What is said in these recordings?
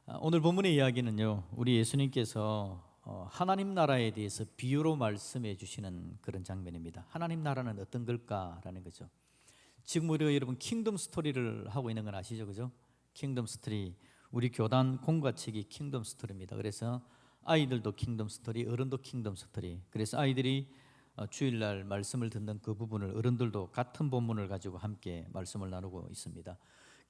오늘 본문의 이야기는요, 우리 예수님께서 하나님 나라에 대해서 비유로 말씀해 주시는 그런 장면입니다. 하나님 나라는 어떤 걸까라는 거죠. 지금 우리 여러분 킹덤 스토리를 하고 있는 건 아시죠, 그죠? 킹덤 스토리, 우리 교단 공과책이 킹덤 스토리입니다. 그래서 아이들도 킹덤 스토리, 어른도 킹덤 스토리. 그래서 아이들이 주일날 말씀을 듣는 그 부분을 어른들도 같은 본문을 가지고 함께 말씀을 나누고 있습니다.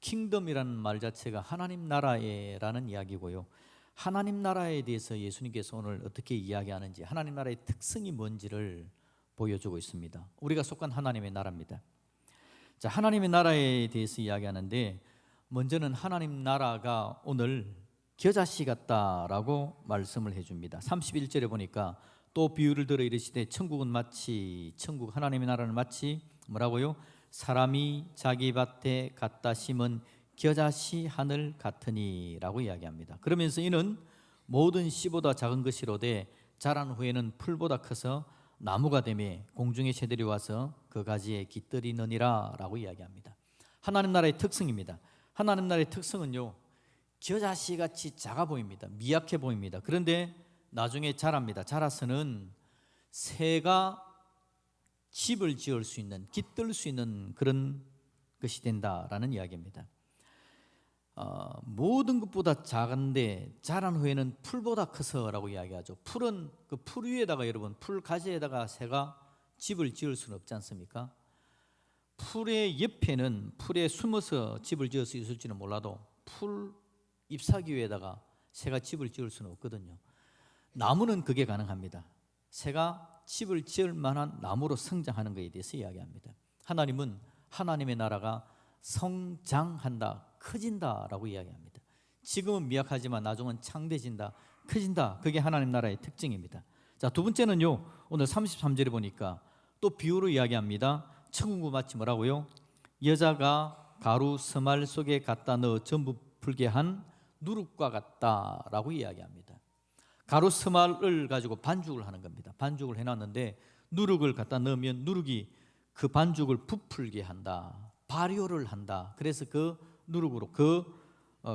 킹덤이라는 말 자체가 하나님 나라에라는 이야기고요. 하나님 나라에 대해서 예수님께서 오늘 어떻게 이야기하는지, 하나님 나라의 특성이 뭔지를 보여주고 있습니다. 우리가 속한 하나님의 나라입니다. 자, 하나님의 나라에 대해서 이야기하는데, 먼저는 하나님 나라가 오늘 겨자씨 같다라고 말씀을 해줍니다. 31절에 보니까 또 비유를 들어 이르시되 천국은 마치, 천국 하나님의 나라는 마치 뭐라고요? 사람이 자기 밭에 갖다 심은 겨자씨 하늘 같으니 라고 이야기합니다. 그러면서 이는 모든 씨보다 작은 것이로되 자란 후에는 풀보다 커서 나무가 되며 공중의 새들이 와서 그 가지에 깃들이느니라 라고 이야기합니다. 하나님 나라의 특성입니다. 하나님 나라의 특성은요, 겨자씨 같이 작아 보입니다. 미약해 보입니다. 그런데 나중에 자랍니다. 자라서는 새가 집을 지을 수 있는, 깃들 수 있는 그런 것이 된다라는 이야기입니다. 모든 것보다 작은데 자란 후에는 풀보다 커서라고 이야기하죠. 풀은 그 풀 위에다가, 여러분, 풀 가지에다가 새가 집을 지을 수는 없지 않습니까? 풀의 옆에는, 풀에 숨어서 집을 지을 수 있을지는 몰라도 풀 잎사귀 위에다가 새가 집을 지을 수는 없거든요. 나무는 그게 가능합니다. 새가 집을 지을 만한 나무로 성장하는 것에 대해서 이야기합니다. 하나님은 하나님의 나라가 성장한다, 커진다라고 이야기합니다. 지금은 미약하지만 나중은 창대진다, 커진다. 그게 하나님 나라의 특징입니다. 자, 두 번째는요, 오늘 33절에 보니까 또 비유로 이야기합니다. 천국은 마치 뭐라고요? 여자가 가루 서말 속에 갖다 넣어 전부 풀게 한 누룩과 같다라고 이야기합니다. 가루 서말을 가지고 반죽을 하는 겁니다. 반죽을 해놨는데 누룩을 갖다 넣으면 누룩이 그 반죽을 부풀게 한다, 발효를 한다. 그래서 그 누룩으로 그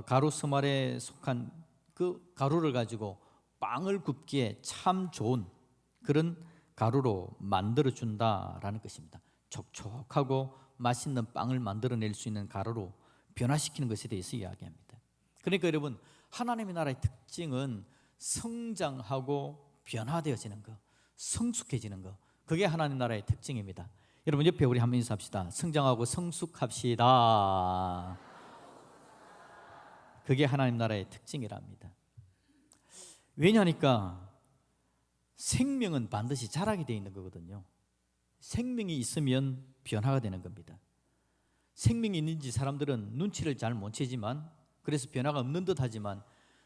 가루 서말에 속한 그 가루를 가지고 빵을 굽기에 참 좋은 그런 가루로 만들어준다라는 것입니다. 촉촉하고 맛있는 빵을 만들어낼 수 있는 가루로 변화시키는 것에 대해서 이야기합니다. 그러니까 여러분, 하나님의 나라의 특징은 성장하고 변화되어지는 것, 성숙해지는 것, 그게 하나님 나라의 특징입니다. 여러분 옆에 우리 한번 인사합시다. 성장하고 성숙합시다. 그게 하나님 나라의 특징이랍니다. 왜냐하니까 생명은 반드시 자라게 되어 있는 거거든요. 생명이 있으면 변화가 되는 겁니다. 생명이 있는지 사람들은 눈치를 잘 못 채지만, 그래서 변화가 없는 듯 하지만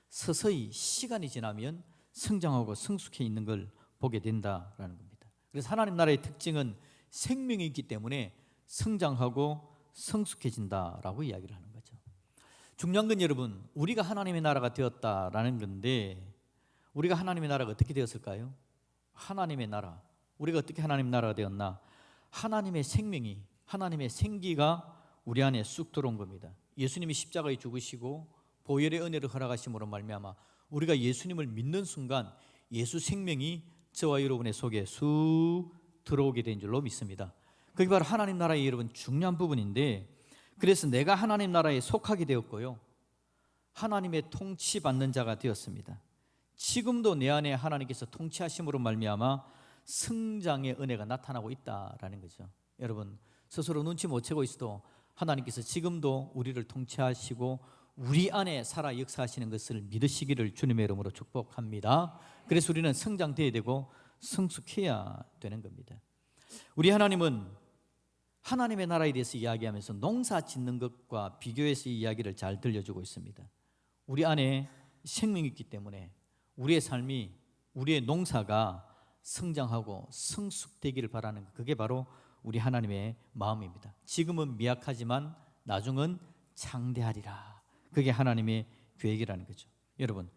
서서히 시간이 지나면 성장하고 성숙해 있는 걸 보게 된다라는 겁니다. 그래서 하나님 나라의 특징은 생명이 있기 때문에 성장하고 성숙해진다라고 이야기를 하는 거죠. 중요한 건 여러분, 우리가 하나님의 나라가 되었다라는 건데, 우리가 하나님의 나라가 어떻게 되었을까요? 하나님의 나라, 우리가 어떻게 하나님의 나라가 되었나? 하나님의 생명이, 하나님의 생기가 우리 안에 쑥 들어온 겁니다. 예수님이 십자가에 죽으시고 보혈의 은혜를 허락하심으로 말미암아 우리가 예수님을 믿는 순간 예수 생명이 저와 여러분의 속에 쑥 들어오게 된 줄로 믿습니다. 그게 바로 하나님 나라의 여러분 중요한 부분인데, 그래서 내가 하나님 나라에 속하게 되었고요, 하나님의 통치받는 자가 되었습니다. 지금도 내 안에 하나님께서 통치하심으로 말미암아 성장의 은혜가 나타나고 있다라는 거죠. 여러분 스스로 눈치 못 채고 있어도 하나님께서 지금도 우리를 통치하시고 우리 안에 살아 역사하시는 것을 믿으시기를 주님의 이름으로 축복합니다. 그래서 우리는 성장돼야 되고 성숙해야 되는 겁니다. 우리 하나님은 하나님의 나라에 대해서 이야기하면서 농사 짓는 것과 비교해서 이 이야기를 잘 들려주고 있습니다. 우리 안에 생명이 있기 때문에 우리의 삶이, 우리의 농사가 성장하고 성숙되기를 바라는 것, 그게 바로 우리 하나님의 마음입니다. 지금은 미약하지만 나중은 창대하리라. 그게 하나님의 계획이라는 거죠. 여러분,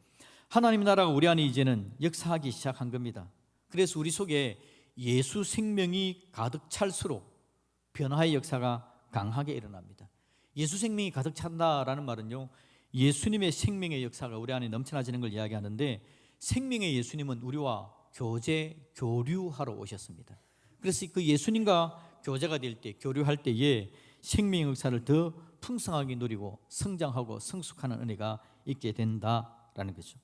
하나님 나라가 우리 안에 이제는 역사하기 시작한 겁니다. 그래서 우리 속에 예수 생명이 가득 찰수록 변화의 역사가 강하게 일어납니다. 예수 생명이 가득 찬다라는 말은요, 예수님의 생명의 역사가 우리 안에 넘쳐나지는 걸 이야기하는데, 생명의 예수님은 우리와 교류하러 오셨습니다. 그래서 그 예수님과 교제가 될 때, 교류할 때에 생명의 역사를 더 풍성하게 누리고 성장하고 성숙하는 은혜가 있게 된다라는 거죠.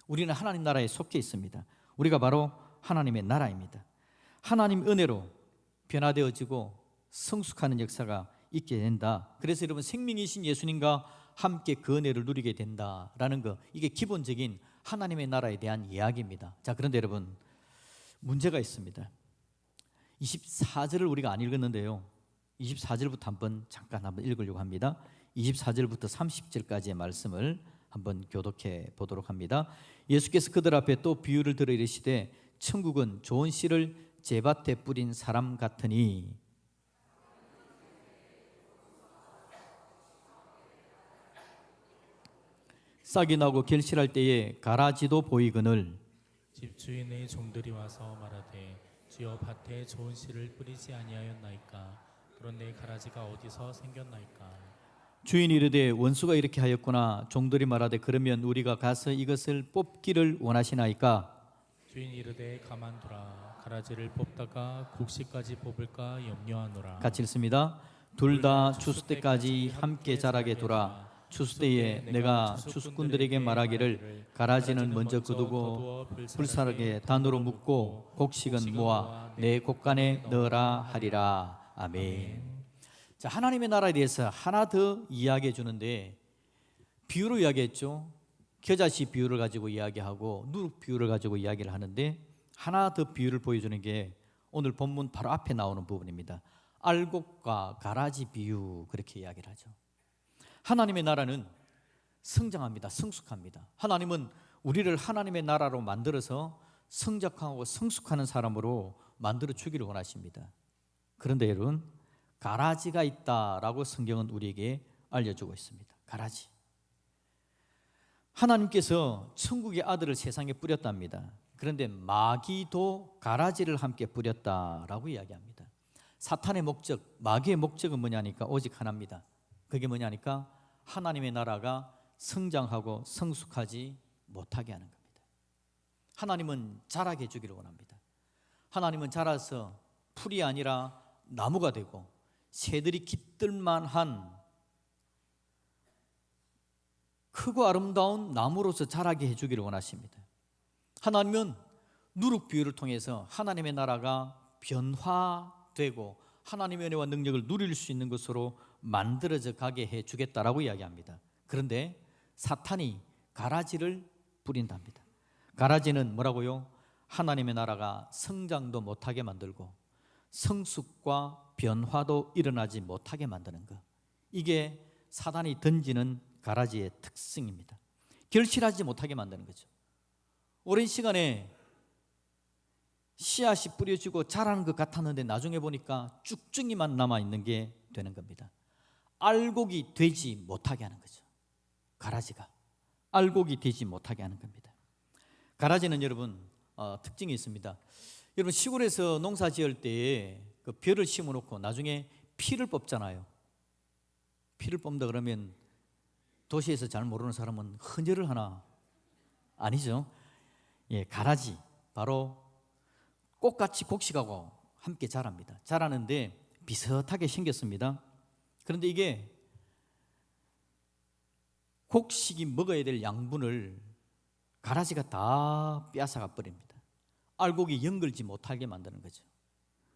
우리는 하나님 나라에 속해 있습니다. 우리가 바로 하나님의 나라입니다. 하나님 은혜로 변화되어지고 성숙하는 역사가 있게 된다. 그래서 여러분, 생명이신 예수님과 함께 그 은혜를 누리게 된다라는 거, 이게 기본적인 하나님의 나라에 대한 이야기입니다. 자, 그런데 여러분, 문제가 있습니다. 24절을 우리가 안 읽었는데요, 24절부터 잠깐 읽으려고 합니다. 24절부터 30절까지의 말씀을 한번 교독해 보도록 합니다. 예수께서 그들 앞에 또 비유를 들어 이르시되, 천국은 좋은 씨를 제밭에 뿌린 사람 같으니, 싹이 나고 결실할 때에 가라지도 보이거늘 집주인의 종들이 와서 말하되 주여 밭에 좋은 씨를 뿌리지 아니하였나이까. 그런데 가라지가 어디서 생겼나이까. 주인이 이르되 원수가 이렇게 하였구나. 종들이 말하되 그러면 우리가 가서 이것을 뽑기를 원하시나이까. 주인이 이르되 가만두라. 가라지를 뽑다가 곡식까지 뽑을까 염려하노라. 같이 읽습니다. 둘 다 추수 때까지 함께 자라게 두라. 추수 때에 내가 추수꾼들에게 말하기를 가라지는 먼저 거두고 불사르게 단으로 묶고 곡식은 모아 내 곡간에 넣으라 하리라. 아멘. 자, 하나님의 나라에 대해서 하나 더 이야기해 주는데, 비유로 이야기했죠. 겨자씨 비유를 가지고 이야기하고 누룩 비유를 가지고 이야기를 하는데, 하나 더 비유를 보여주는 게 오늘 본문 바로 앞에 나오는 부분입니다. 알곡과 가라지 비유, 그렇게 이야기를 하죠. 하나님의 나라는 성장합니다. 성숙합니다. 하나님은 우리를 하나님의 나라로 만들어서 성장하고 성숙하는 사람으로 만들어 주기를 원하십니다. 그런데 여러분, 가라지가 있다라고 성경은 우리에게 알려주고 있습니다. 가라지. 하나님께서 천국의 아들을 세상에 뿌렸답니다. 그런데 마귀도 가라지를 함께 뿌렸다라고 이야기합니다. 사탄의 목적, 마귀의 목적은 뭐냐니까 오직 하나입니다. 그게 뭐냐니까 하나님의 나라가 성장하고 성숙하지 못하게 하는 겁니다. 하나님은 자라게 해주기를 원합니다. 하나님은 자라서 풀이 아니라 나무가 되고 새들이 깃들만한 크고 아름다운 나무로서 자라게 해주기를 원하십니다. 하나님은 누룩 비유를 통해서 하나님의 나라가 변화되고 하나님의 은혜와 능력을 누릴 수 있는 것으로 만들어져 가게 해주겠다라고 이야기합니다. 그런데 사탄이 가라지를 뿌린답니다. 가라지는 뭐라고요? 하나님의 나라가 성장도 못하게 만들고 성숙과 변화도 일어나지 못하게 만드는 것, 이게 사단이 던지는 가라지의 특징입니다. 결실하지 못하게 만드는 거죠. 오랜 시간에 씨앗이 뿌려지고 자라는 것 같았는데 나중에 보니까 쭉쭉이만 남아있는 게 되는 겁니다. 알곡이 되지 못하게 하는 거죠. 가라지가 알곡이 되지 못하게 하는 겁니다. 가라지는 여러분 특징이 있습니다. 여러분, 시골에서 농사 지을 때에 그 벼를 심어놓고 나중에 피를 뽑잖아요. 피를 뽑는다 그러면 도시에서 잘 모르는 사람은 헌혈을 하나? 아니죠. 예, 가라지, 바로 꽃같이 곡식하고 함께 자랍니다. 자라는데 비슷하게 생겼습니다. 그런데 이게 곡식이 먹어야 될 양분을 가라지가 다 빼앗아가 버립니다. 알곡이 연결지 못하게 만드는 거죠.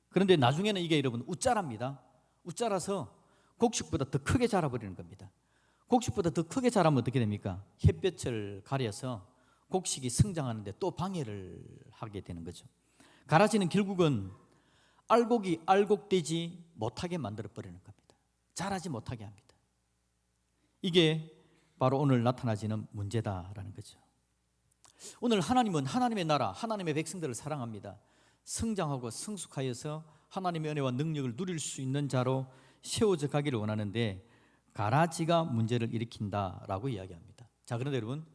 그런데 나중에는 이게 여러분 웃자랍니다. 웃자라서 곡식보다 더 크게 자라버리는 겁니다. 곡식보다 더 크게 자라면 어떻게 됩니까? 햇볕을 가려서 곡식이 성장하는데 또 방해를 하게 되는 거죠. 가라지는 결국은 알곡이 알곡되지 못하게 만들어버리는 겁니다. 자라지 못하게 합니다. 이게 바로 오늘 나타나지는 문제다라는 거죠. 오늘 하나님은 하나님의 나라, 하나님의 백성들을 사랑합니다. 성장하고 성숙하여서 하나님의 은혜와 능력을 누릴 수 있는 자로 세워져 가기를 원하는데 가라지가 문제를 일으킨다라고 이야기합니다. 자, 그런데 여러분,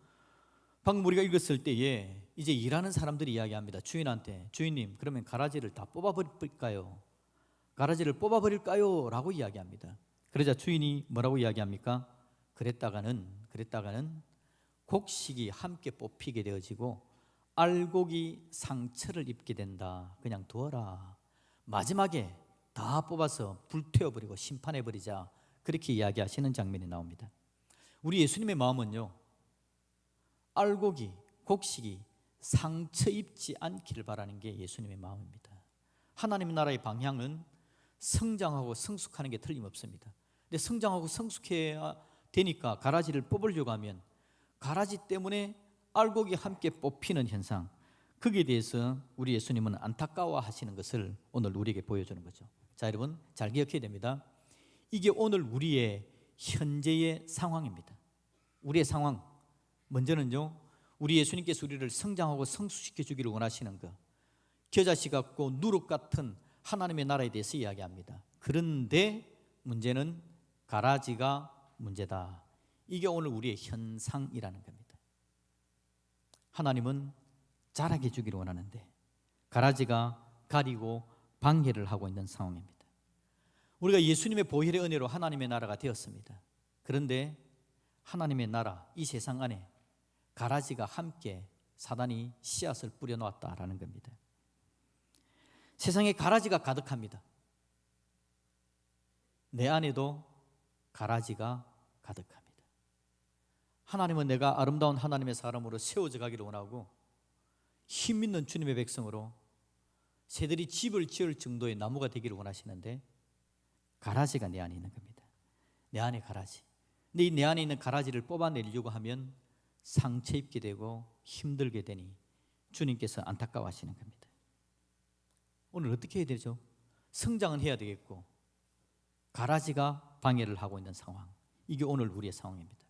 방금 우리가 읽었을 때에 이제 일하는 사람들이 이야기합니다. 주인한테, 주인님, 그러면 가라지를 다 뽑아버릴까요? 가라지를 뽑아버릴까요? 라고 이야기합니다. 그러자 주인이 뭐라고 이야기합니까? 그랬다가는 곡식이 함께 뽑히게 되어지고 알곡이 상처를 입게 된다. 그냥 두어라. 마지막에 다 뽑아서 불태워버리고 심판해버리자. 그렇게 이야기하시는 장면이 나옵니다. 우리 예수님의 마음은요, 알곡이, 곡식이 상처 입지 않기를 바라는 게 예수님의 마음입니다. 하나님의 나라의 방향은 성장하고 성숙하는 게 틀림없습니다. 근데 성장하고 성숙해야 되니까 가라지를 뽑으려고 하면 가라지 때문에 알곡이 함께 뽑히는 현상, 거기에 대해서 우리 예수님은 안타까워하시는 것을 오늘 우리에게 보여주는 거죠. 자, 여러분 잘 기억해야 됩니다. 이게 오늘 우리의 현재의 상황입니다. 우리의 상황, 먼저는요, 우리 예수님께서 우리를 성장하고 성숙시켜 주기를 원하시는 것, 겨자씨 같고 누룩 같은 하나님의 나라에 대해서 이야기합니다. 그런데 문제는 가라지가 문제다. 이게 오늘 우리의 현상이라는 겁니다. 하나님은 자라게 해주기를 원하는데 가라지가 가리고 방해를 하고 있는 상황입니다. 우리가 예수님의 보혈의 은혜로 하나님의 나라가 되었습니다. 그런데 하나님의 나라, 이 세상 안에 가라지가 함께 사단이 씨앗을 뿌려놓았다라는 겁니다. 세상에 가라지가 가득합니다. 내 안에도 가라지가 가득합니다. 하나님은 내가 아름다운 하나님의 사람으로 세워져 가기를 원하고 힘 있는 주님의 백성으로 새들이 집을 지을 정도의 나무가 되기를 원하시는데 가라지가 내 안에 있는 겁니다. 내 안에 가라지. 근데 이 내 안에 있는 가라지를 뽑아내려고 하면 상처 입게 되고 힘들게 되니 주님께서 안타까워하시는 겁니다. 오늘 어떻게 해야 되죠? 성장은 해야 되겠고 가라지가 방해를 하고 있는 상황, 이게 오늘 우리의 상황입니다.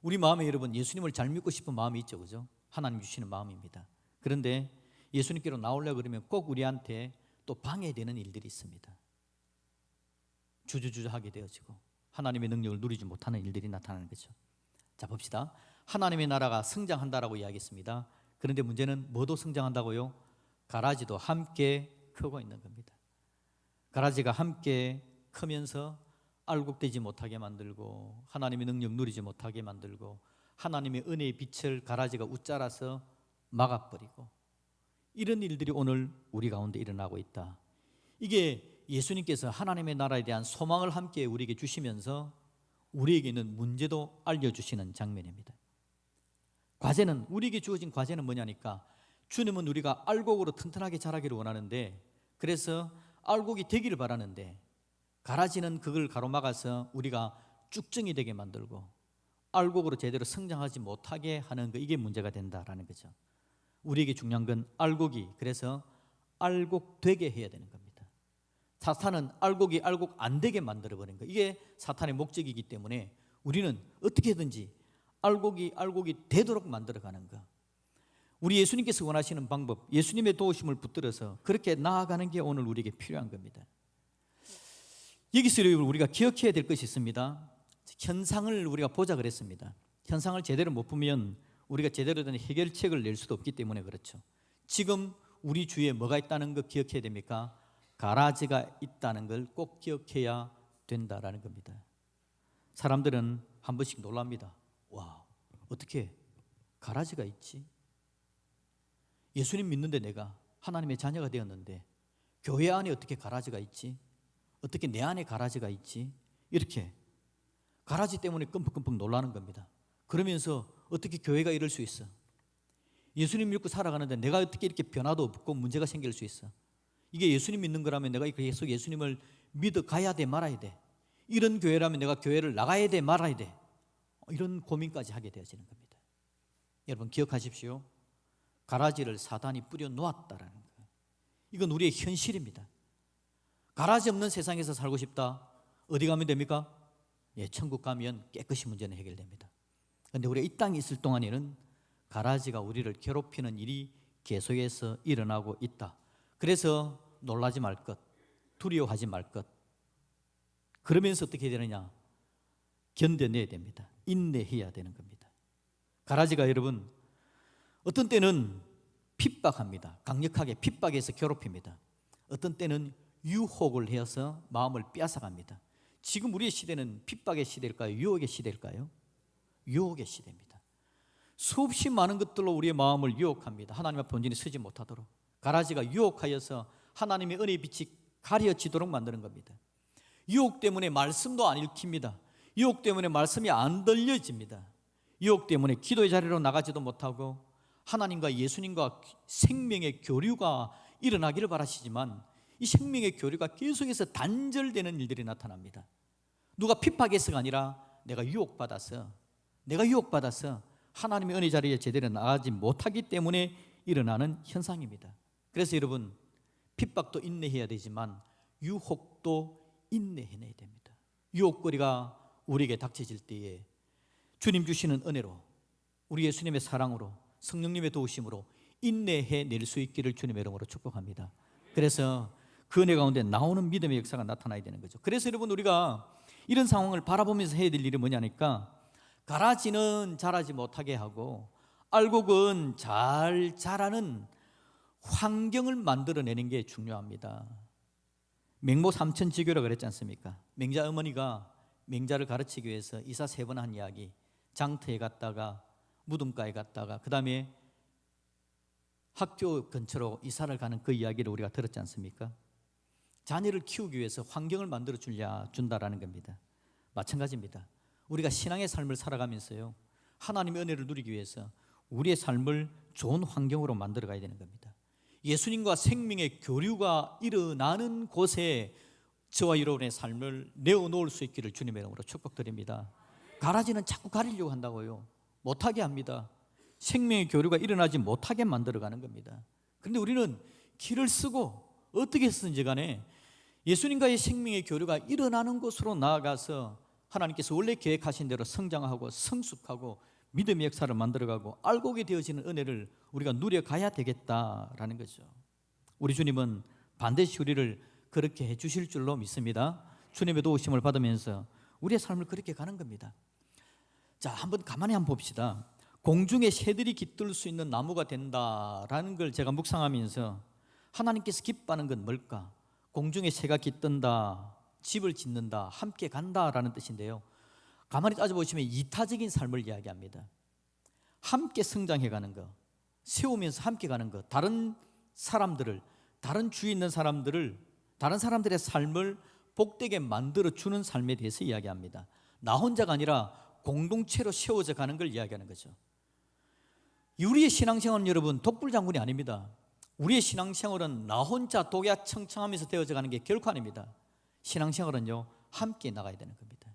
우리 마음에 여러분 예수님을 잘 믿고 싶은 마음이 있죠, 그죠? 하나님 주시는 마음입니다. 그런데 예수님께로 나오려고 그러면 꼭 우리한테 또 방해되는 일들이 있습니다. 주저주저하게 되어지고 하나님의 능력을 누리지 못하는 일들이 나타나는 거죠. 자, 봅시다. 하나님의 나라가 성장한다라고 이야기했습니다. 그런데 문제는 뭐도 성장한다고요? 가라지도 함께 크고 있는 겁니다. 가라지가 함께 크면서 알곡되지 못하게 만들고 하나님의 능력 누리지 못하게 만들고 하나님의 은혜의 빛을 가라지가 웃자라서 막아버리고, 이런 일들이 오늘 우리 가운데 일어나고 있다. 이게 예수님께서 하나님의 나라에 대한 소망을 함께 우리에게 주시면서 우리에게 있는 문제도 알려주시는 장면입니다. 과제는, 우리에게 주어진 과제는 뭐냐니까, 주님은 우리가 알곡으로 튼튼하게 자라기를 원하는데, 그래서 알곡이 되기를 바라는데 가라지는 그걸 가로막아서 우리가 쭉정이 되게 만들고 알곡으로 제대로 성장하지 못하게 하는 거, 이게 문제가 된다라는 거죠. 우리에게 중요한 건 알곡이, 그래서 알곡 되게 해야 되는 겁니다. 사탄은 알곡이 알곡 안 되게 만들어버린 거, 이게 사탄의 목적이기 때문에 우리는 어떻게든지 알곡이 되도록 만들어가는 거, 우리 예수님께서 원하시는 방법, 예수님의 도우심을 붙들어서 그렇게 나아가는 게 오늘 우리에게 필요한 겁니다. 여기서 우리가 기억해야 될 것이 있습니다. 현상을 우리가 보자 그랬습니다. 현상을 제대로 못 보면 우리가 제대로 된 해결책을 낼 수도 없기 때문에 그렇죠. 지금 우리 주위에 뭐가 있다는 거 기억해야 됩니까? 가라지가 있다는 걸 꼭 기억해야 된다라는 겁니다. 사람들은 한 번씩 놀랍니다. 와, 어떻게 가라지가 있지? 예수님 믿는데 내가 하나님의 자녀가 되었는데 교회 안에 어떻게 가라지가 있지? 어떻게 내 안에 가라지가 있지? 이렇게 가라지 때문에 끔뻑끔뻑 놀라는 겁니다. 그러면서 어떻게 교회가 이럴 수 있어? 예수님 믿고 살아가는데 내가 어떻게 이렇게 변화도 없고 문제가 생길 수 있어? 이게 예수님 믿는 거라면 내가 계속 예수님을 믿어가야 돼, 말아야 돼? 이런 교회라면 내가 교회를 나가야 돼, 말아야 돼? 이런 고민까지 하게 되어지는 겁니다. 여러분 기억하십시오. 가라지를 사단이 뿌려 놓았다라는 거예요. 이건 우리의 현실입니다. 가라지 없는 세상에서 살고 싶다. 어디 가면 됩니까? 예, 천국 가면 깨끗이 문제는 해결됩니다. 그런데 우리가 이 땅에 있을 동안에는 가라지가 우리를 괴롭히는 일이 계속해서 일어나고 있다. 그래서 놀라지 말 것, 두려워하지 말 것. 그러면서 어떻게 되느냐? 견뎌내야 됩니다. 인내해야 되는 겁니다. 가라지가 여러분 어떤 때는 핍박합니다. 강력하게 핍박해서 괴롭힙니다. 어떤 때는 유혹을 해서 마음을 빼앗아갑니다. 지금 우리의 시대는 핍박의 시대일까요? 유혹의 시대일까요? 유혹의 시대입니다. 수없이 많은 것들로 우리의 마음을 유혹합니다. 하나님 앞에 온전히 서지 못하도록. 가라지가 유혹하여서 하나님의 은혜의 빛이 가려지도록 만드는 겁니다. 유혹 때문에 말씀도 안 읽힙니다. 유혹 때문에 말씀이 안 들려집니다. 유혹 때문에 기도의 자리로 나가지도 못하고 하나님과 예수님과 생명의 교류가 일어나기를 바라시지만 이 생명의 교류가 계속해서 단절되는 일들이 나타납니다. 누가 핍박해서가 아니라 내가 유혹받아서 하나님의 은혜 자리에 제대로 나가지 못하기 때문에 일어나는 현상입니다. 그래서 여러분, 핍박도 인내해야 되지만 유혹도 인내해내야 됩니다. 유혹거리가 우리에게 닥쳐질 때에 주님 주시는 은혜로, 우리 예수님의 사랑으로, 성령님의 도우심으로 인내해낼 수 있기를 주님의 이름으로 축복합니다. 그래서 그 은혜 가운데 나오는 믿음의 역사가 나타나야 되는 거죠. 그래서 여러분, 우리가 이런 상황을 바라보면서 해야 될 일이 뭐냐니까, 가라지는 자라지 못하게 하고 알곡은 잘 자라는 환경을 만들어내는 게 중요합니다. 맹모 삼천지교라 그랬지 않습니까? 맹자 어머니가 맹자를 가르치기 위해서 이사 3번 한 이야기, 장터에 갔다가 무덤가에 갔다가 그 다음에 학교 근처로 이사를 가는 그 이야기를 우리가 들었지 않습니까? 자녀를 키우기 위해서 환경을 만들어 준다라는 겁니다. 마찬가지입니다. 우리가 신앙의 삶을 살아가면서요, 하나님의 은혜를 누리기 위해서 우리의 삶을 좋은 환경으로 만들어 가야 되는 겁니다. 예수님과 생명의 교류가 일어나는 곳에 저와 여러분의 삶을 내어놓을 수 있기를 주님의 이름으로 축복드립니다. 가라지는 자꾸 가리려고 한다고요. 못하게 합니다. 생명의 교류가 일어나지 못하게 만들어가는 겁니다. 그런데 우리는 길을 쓰고 어떻게 쓰든지 간에 예수님과의 생명의 교류가 일어나는 곳으로 나아가서 하나님께서 원래 계획하신 대로 성장하고 성숙하고 믿음의 역사를 만들어가고 알곡이 되어지는 은혜를 우리가 누려가야 되겠다라는 거죠. 우리 주님은 반드시 우리를 그렇게 해주실 줄로 믿습니다. 주님의 도우심을 받으면서 우리의 삶을 그렇게 가는 겁니다. 자, 한번 가만히 한번 봅시다. 공중에 새들이 깃들 수 있는 나무가 된다라는 걸 제가 묵상하면서 하나님께서 기뻐하는 건 뭘까? 공중에 새가 깃든다, 집을 짓는다, 함께 간다라는 뜻인데요, 가만히 따져보시면 이타적인 삶을 이야기합니다. 함께 성장해가는 것, 세우면서 함께 가는 것, 다른 사람들을, 다른 주위에 있는 사람들을, 다른 사람들의 삶을 복되게 만들어주는 삶에 대해서 이야기합니다. 나 혼자가 아니라 공동체로 세워져 가는 걸 이야기하는 거죠. 우리의 신앙생활은 여러분 독불장군이 아닙니다. 우리의 신앙생활은 나 혼자 독야청청하면서 되어져 가는 게 결코 아닙니다. 신앙생활은요, 함께 나가야 되는 겁니다.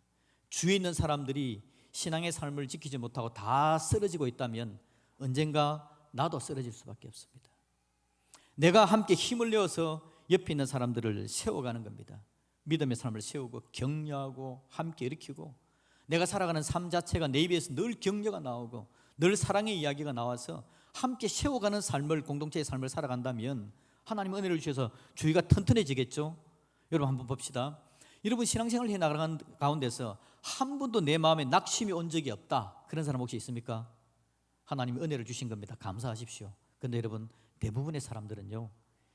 주위에 있는 사람들이 신앙의 삶을 지키지 못하고 다 쓰러지고 있다면 언젠가 나도 쓰러질 수밖에 없습니다. 내가 함께 힘을 내어서 옆에 있는 사람들을 세워가는 겁니다. 믿음의 삶을 세우고 격려하고 함께 일으키고, 내가 살아가는 삶 자체가 내 입에서 늘 격려가 나오고 늘 사랑의 이야기가 나와서 함께 세워가는 삶을, 공동체의 삶을 살아간다면 하나님 은혜를 주셔서 주위가 튼튼해지겠죠. 여러분 한번 봅시다. 여러분 신앙생활을 해나가는 가운데서 한 번도 내 마음에 낙심이 온 적이 없다, 그런 사람 혹시 있습니까? 하나님이 은혜를 주신 겁니다. 감사하십시오. 그런데 여러분, 대부분의 사람들은요,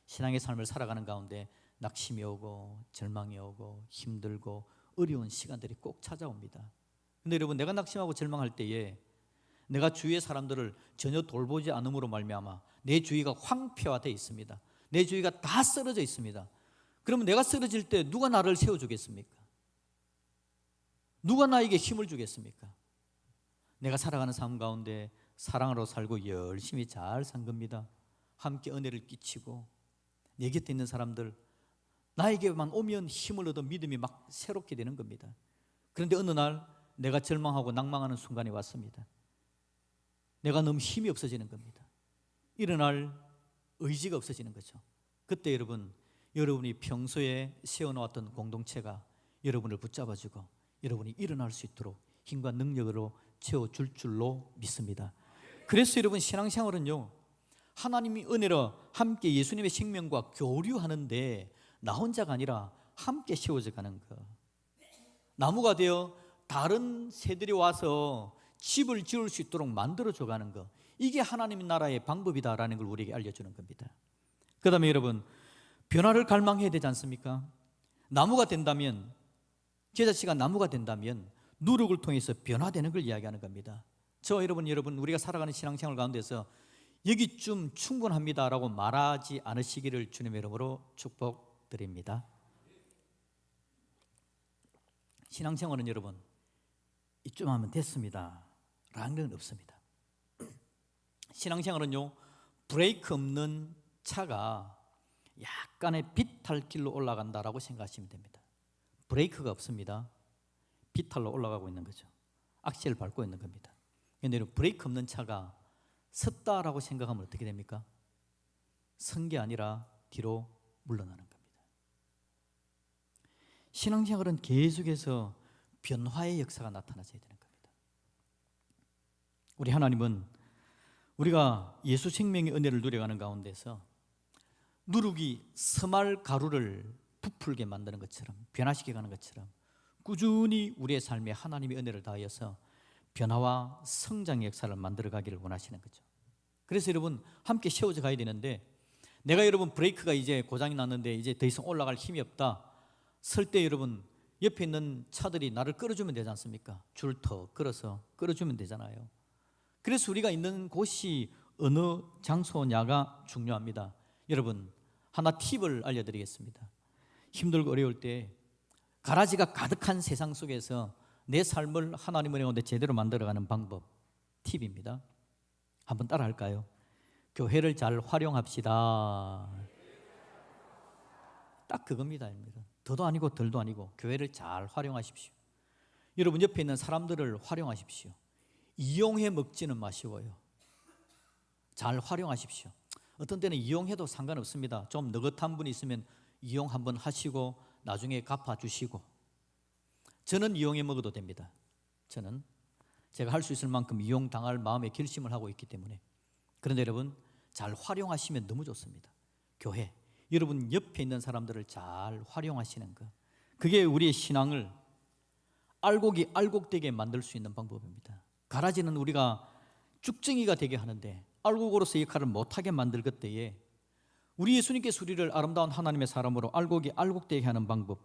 신앙의 삶을 살아가는 가운데 낙심이 오고 절망이 오고 힘들고 어려운 시간들이 꼭 찾아옵니다. 그런데 여러분, 내가 낙심하고 절망할 때에 내가 주위의 사람들을 전혀 돌보지 않음으로 말미암아 내 주위가 황폐화되어 있습니다. 내 주위가 다 쓰러져 있습니다. 그러면 내가 쓰러질 때 누가 나를 세워주겠습니까? 누가 나에게 힘을 주겠습니까? 내가 살아가는 삶 가운데 사랑으로 살고 열심히 잘 산 겁니다. 함께 은혜를 끼치고 내 곁에 있는 사람들, 나에게만 오면 힘을 얻어 믿음이 막 새롭게 되는 겁니다. 그런데 어느 날 내가 절망하고 낭망하는 순간이 왔습니다. 내가 너무 힘이 없어지는 겁니다. 일어날 의지가 없어지는 거죠. 그때 여러분이 평소에 세워놓았던 공동체가 여러분을 붙잡아주고 여러분이 일어날 수 있도록 힘과 능력으로 채워줄 줄로 믿습니다. 그래서 여러분, 신앙생활은요, 하나님이 은혜로 함께 예수님의 생명과 교류하는데 나 혼자가 아니라 함께 세워져 가는 것, 나무가 되어 다른 새들이 와서 집을 지을 수 있도록 만들어줘 가는 것, 이게 하나님 나라의 방법이다라는 걸 우리에게 알려주는 겁니다. 그 다음에 여러분, 변화를 갈망해야 되지 않습니까? 나무가 된다면 겨자씨가 나무가 된다면 누룩을 통해서 변화되는 걸 이야기하는 겁니다. 저 여러분 우리가 살아가는 신앙생활 가운데서 여기쯤 충분합니다라고 말하지 않으시기를 주님의 이름으로 축복드립니다. 신앙생활은 여러분 이쯤 하면 됐습니다 라는 건 없습니다. 신앙생활은요, 브레이크 없는 차가 약간의 비탈길로 올라간다라고 생각하시면 됩니다. 브레이크가 없습니다. 비탈로 올라가고 있는 거죠. 악셀을 밟고 있는 겁니다. 그런데 브레이크 없는 차가 섰다라고 생각하면 어떻게 됩니까? 선 게 아니라 뒤로 물러나는 겁니다. 신앙생활은 계속해서 변화의 역사가 나타나셔야 되는 겁니다. 우리 하나님은 우리가 예수 생명의 은혜를 누려가는 가운데서 누룩이 서말 가루를 부풀게 만드는 것처럼, 변화시켜가는 것처럼 꾸준히 우리의 삶에 하나님의 은혜를 다하여서 변화와 성장의 역사를 만들어가기를 원하시는 거죠. 그래서 여러분 함께 세워져 가야 되는데, 내가 여러분 브레이크가 이제 고장이 났는데 이제 더 이상 올라갈 힘이 없다 설 때 여러분 옆에 있는 차들이 나를 끌어주면 되지 않습니까? 줄 터 끌어서 끌어주면 되잖아요. 그래서 우리가 있는 곳이 어느 장소냐가 중요합니다. 여러분 하나 팁을 알려드리겠습니다. 힘들고 어려울 때 가라지가 가득한 세상 속에서 내 삶을 하나님의 은혜 가운데 제대로 만들어가는 방법, 팁입니다. 한번 따라 할까요? 교회를 잘 활용합시다. 딱 그겁니다. 더도 아니고 덜도 아니고 교회를 잘 활용하십시오. 여러분 옆에 있는 사람들을 활용하십시오. 이용해 먹지는 마시고요, 잘 활용하십시오. 어떤 때는 이용해도 상관없습니다. 좀 느긋한 분이 있으면 이용 한번 하시고 나중에 갚아주시고, 저는 이용해 먹어도 됩니다. 저는 제가 할 수 있을 만큼 이용당할 마음의 결심을 하고 있기 때문에. 그런데 여러분 잘 활용하시면 너무 좋습니다. 교회, 여러분 옆에 있는 사람들을 잘 활용하시는 것, 그게 우리의 신앙을 알곡이 알곡되게 만들 수 있는 방법입니다. 가라지는 우리가 쭉정이가 되게 하는데 알곡으로서 역할을 못하게 만들 것 때에 우리 예수님께서 우리를 아름다운 하나님의 사람으로 알곡이 알곡되게 하는 방법,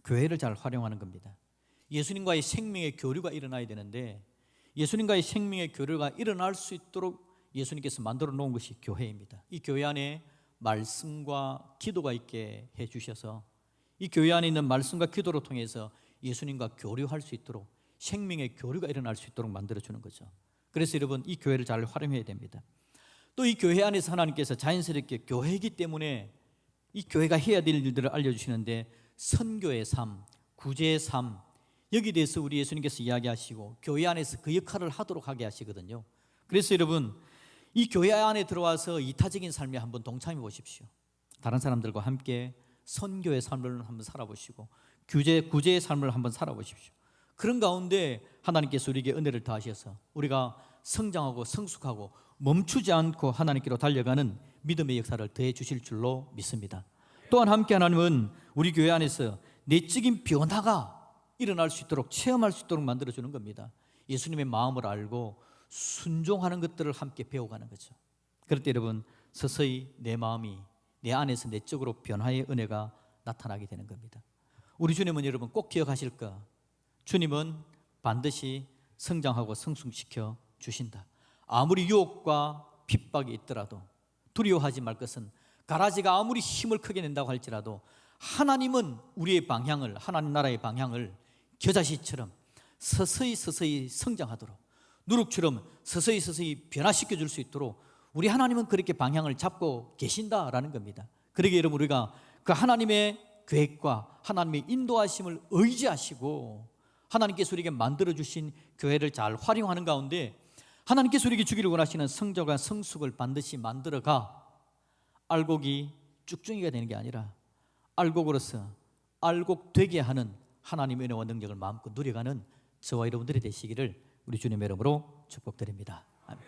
교회를 잘 활용하는 겁니다. 예수님과의 생명의 교류가 일어나야 되는데 예수님과의 생명의 교류가 일어날 수 있도록 예수님께서 만들어 놓은 것이 교회입니다. 이 교회 안에 말씀과 기도가 있게 해주셔서 이 교회 안에 있는 말씀과 기도를 통해서 예수님과 교류할 수 있도록, 생명의 교류가 일어날 수 있도록 만들어주는 거죠. 그래서 여러분 이 교회를 잘 활용해야 됩니다. 또 이 교회 안에서 하나님께서 자연스럽게 교회이기 때문에 이 교회가 해야 될 일들을 알려주시는데, 선교의 삶, 구제의 삶, 여기에 대해서 우리 예수님께서 이야기하시고 교회 안에서 그 역할을 하도록 하게 하시거든요. 그래서 여러분 이 교회 안에 들어와서 이타적인 삶에 한번 동참해 보십시오. 다른 사람들과 함께 선교의 삶을 한번 살아보시고 구제의 삶을 한번 살아보십시오. 그런 가운데 하나님께서 우리에게 은혜를 더하셔서 우리가 성장하고 성숙하고 멈추지 않고 하나님께로 달려가는 믿음의 역사를 더해 주실 줄로 믿습니다. 또한 함께 하나님은 우리 교회 안에서 내적인 변화가 일어날 수 있도록, 체험할 수 있도록 만들어주는 겁니다. 예수님의 마음을 알고 순종하는 것들을 함께 배워가는 거죠. 그럴 때 여러분 서서히 내 마음이 내 안에서 내적으로 변화의 은혜가 나타나게 되는 겁니다. 우리 주님은 여러분 꼭 기억하실 거, 주님은 반드시 성장하고 성숙시켜 주신다. 아무리 유혹과 핍박이 있더라도 두려워하지 말 것은, 가라지가 아무리 힘을 크게 낸다고 할지라도 하나님은 우리의 방향을, 하나님 나라의 방향을 겨자씨처럼 서서히 성장하도록, 누룩처럼 서서히 변화시켜 줄 수 있도록 우리 하나님은 그렇게 방향을 잡고 계신다라는 겁니다. 그러기에 여러분 우리가 그 하나님의 계획과 하나님의 인도하심을 의지하시고 하나님께서 우리에게 만들어주신 교회를 잘 활용하는 가운데 하나님께서 우리에게 주기를 원하시는 성장과 성숙을 반드시 만들어가 알곡이 쭉쭉이가 되는 게 아니라 알곡으로서 알곡되게 하는 하나님의 은혜와 능력을 마음껏 누려가는 저와 여러분들이 되시기를 우리 주님의 이름으로 축복드립니다. 아멘.